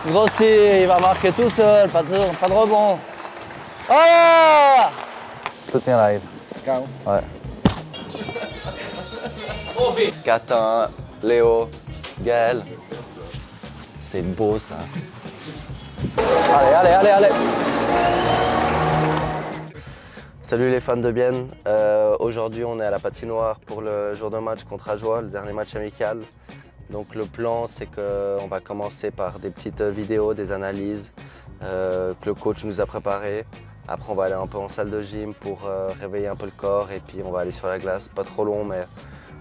Grossi, il va marquer tout seul, pas de rebond. Oh! Soutenir live. Ouais. Catin, Léo, Gaël. C'est beau ça. Allez. Salut les fans de Bienne. Aujourd'hui on est à la patinoire pour le jour de match contre Ajoie, le dernier match amical. Donc le plan c'est qu'on va commencer par des petites vidéos, des analyses que le coach nous a préparées. Après on va aller un peu en salle de gym pour réveiller un peu le corps et puis on va aller sur la glace, pas trop long mais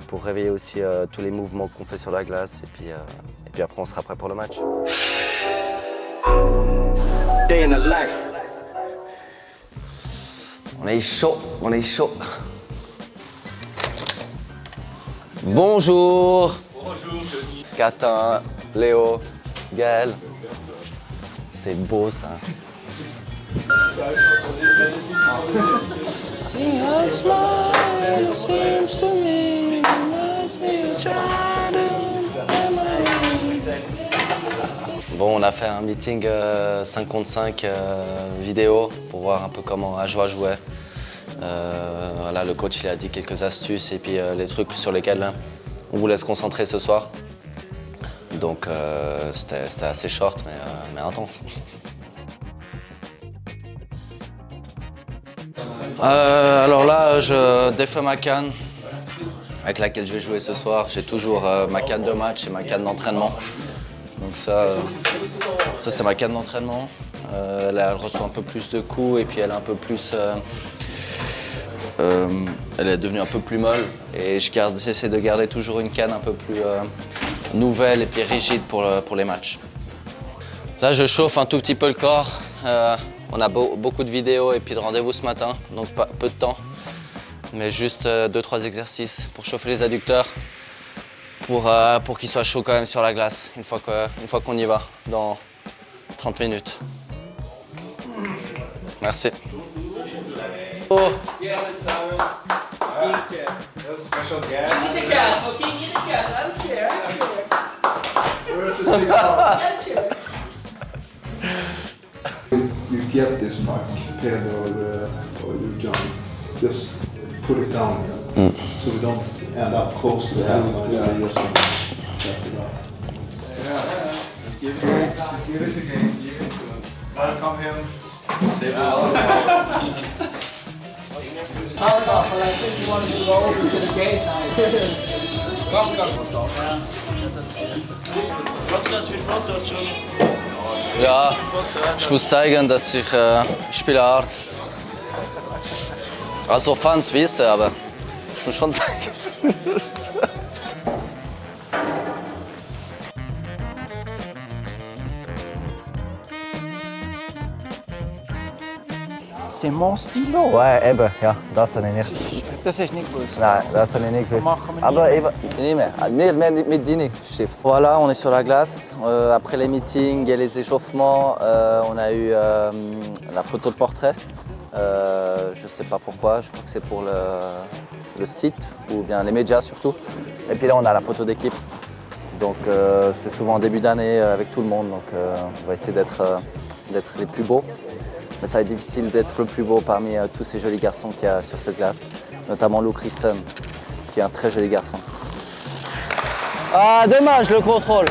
pour réveiller aussi tous les mouvements qu'on fait sur la glace et puis après on sera prêt pour le match. Day in the life. On est chaud. Bonjour. Bonjour, Tony. Catin, Léo, Gaël. C'est beau ça. Bon, on a fait un meeting 5 contre 5 vidéo pour voir un peu comment Ajoie jouait. Voilà, le coach il a dit quelques astuces et puis les trucs sur lesquels on voulait se concentrer ce soir. Donc c'était assez short mais intense. Alors là, je défais ma canne avec laquelle je vais jouer ce soir. J'ai toujours ma canne de match et ma canne d'entraînement. Donc ça c'est ma canne d'entraînement. Là, elle reçoit un peu plus de coups et puis elle est un peu plus... elle est devenue un peu plus molle et j'essaie de garder toujours une canne un peu plus nouvelle et puis rigide pour les matchs. Là, je chauffe un tout petit peu le corps. On a beaucoup de vidéos et puis de rendez-vous ce matin, donc peu de temps. Mais juste 2-3 exercices pour chauffer les adducteurs pour qu'ils soient chauds quand même sur la glace une fois qu'on y va dans 30 minutes. Merci. Oh. Yes, Simon. That's special gas. You need the gas, okay? You need the gas. I have a chair. Where's the cigar? You get this mic, Peder or you, John. Just put it down here, so we don't end up close to the headlines. Just tap it up. Give it to Gaines. Welcome him. Save Ja, ich muss zeigen, dass ich spiele hart. Also Fans wissen, aber ich muss schon zeigen. C'est mon stylo. Ouais, eben, ja, das habe ich nicht. Das ist nicht gut. Nein, das habe ich nicht gewusst. Machen wir Aber eben, nicht mehr mit deinem Stift. Voilà, on est sur la glace. Après les meetings et les échauffements, on a eu la photo de portrait. Je ne sais pas pourquoi, je crois que c'est pour le site ou bien les médias surtout. Et puis là, on a la photo d'équipe. Donc c'est souvent en début d'année avec tout le monde. Donc on va essayer d'être les plus beaux. Mais ça va être difficile d'être le plus beau parmi tous ces jolis garçons qu'il y a sur cette glace, notamment Lou Christen, qui est un très joli garçon. Ah, dommage le contrôle.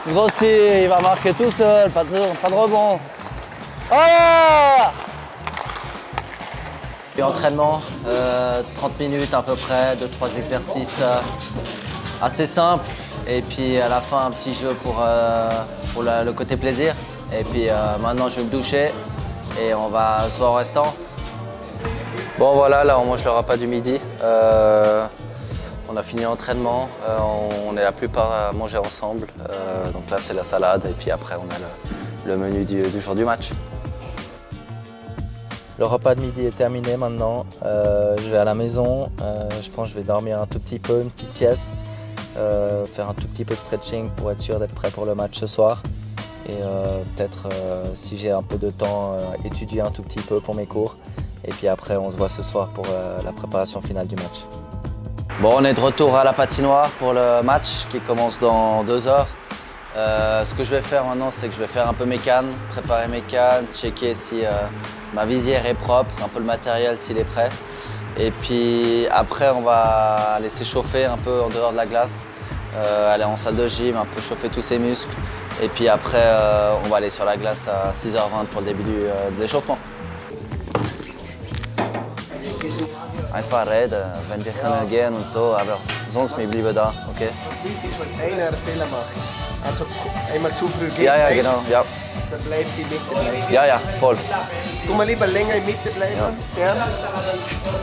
Grossi, il va marquer tout seul, pas de rebond. Oh! Et entraînement, 30 minutes à peu près, 2-3 exercices assez simples. Et puis à la fin, un petit jeu pour le côté plaisir. Et puis maintenant, je vais me doucher et on va se voir au restaurant. Bon voilà, là on mange le repas du midi. On a fini l'entraînement, on est la plupart à manger ensemble. Donc là, c'est la salade et puis après, on a le menu du jour du match. Le repas de midi est terminé maintenant. Je vais à la maison. Je pense que je vais dormir un tout petit peu, une petite sieste. Faire un tout petit peu de stretching pour être sûr d'être prêt pour le match ce soir. Et peut-être, si j'ai un peu de temps, étudier un tout petit peu pour mes cours. Et puis après, on se voit ce soir pour la préparation finale du match. Bon, on est de retour à la patinoire pour le match qui commence dans 2 heures. Ce que je vais faire maintenant, c'est que je vais faire un peu mes cannes, préparer mes cannes, checker si ma visière est propre, un peu le matériel s'il est prêt. Et puis après, on va aller s'échauffer un peu en dehors de la glace, aller en salle de gym, un peu chauffer tous ses muscles. Et puis après, on va aller sur la glace à 6h20 pour le début de l'échauffement. Einfach reden, wenn wir können gehen und so, aber sonst wir bleiben da, okay? Was wichtig ist, wenn einer einen Fehler macht, also einmal zu früh geht, Ja, ja, weißt, genau, ja. dann bleibt die Mitte bleiben. Ja, ja, voll. Tu mal lieber länger in der Mitte bleiben, gern.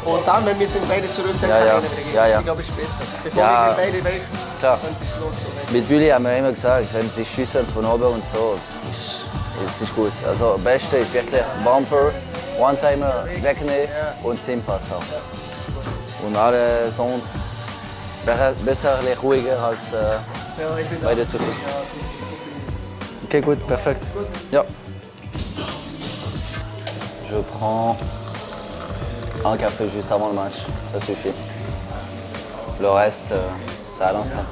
Und dann, wenn wir sind beide zurück, dann Ja, kann ja. einer wieder gehen. Ja, ja. Ich glaube, ist besser. Bevor Ja, wir beide, weißt, klar. dann ist es los so. Mit Billy haben wir immer gesagt, wenn sie schießen von oben und so, ist es gut. Also das Beste ist wirklich Bumper, One-Timer, wegnehmen und Simpass auch. Und alle sonst besser ruhiger als Ja, ich finde beide zu viel. ja, es ist zu viel. Ok, gut, perfekt. Ja. Je prends un café juste avant le match, ça suffit. Le reste, c'est à l'instant.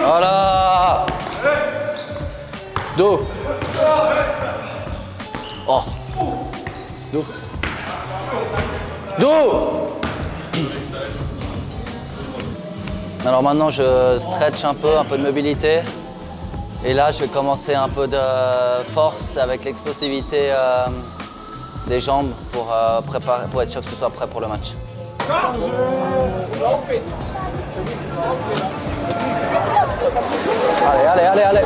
Voilà. Do. Oh. Do. Do. Alors maintenant je stretch un peu de mobilité. Et là je vais commencer un peu de force avec l'explosivité des jambes pour être sûr que ce soit prêt pour le match. Allez, allez, allez, allez.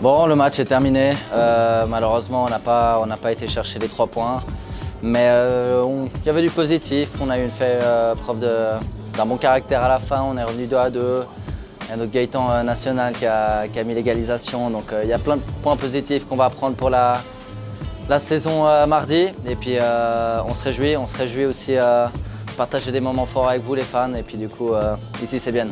Bon, le match est terminé. Malheureusement, on n'a pas été chercher les 3 points. Mais il y avait du positif. On a fait preuve d'un bon caractère à la fin. On est revenu 2-2. Il y a notre Gaëtan national qui a mis l'égalisation. Donc il y a plein de points positifs qu'on va prendre pour la saison mardi. Et puis on se réjouit aussi de partager des moments forts avec vous les fans. Et puis du coup, ici c'est bien.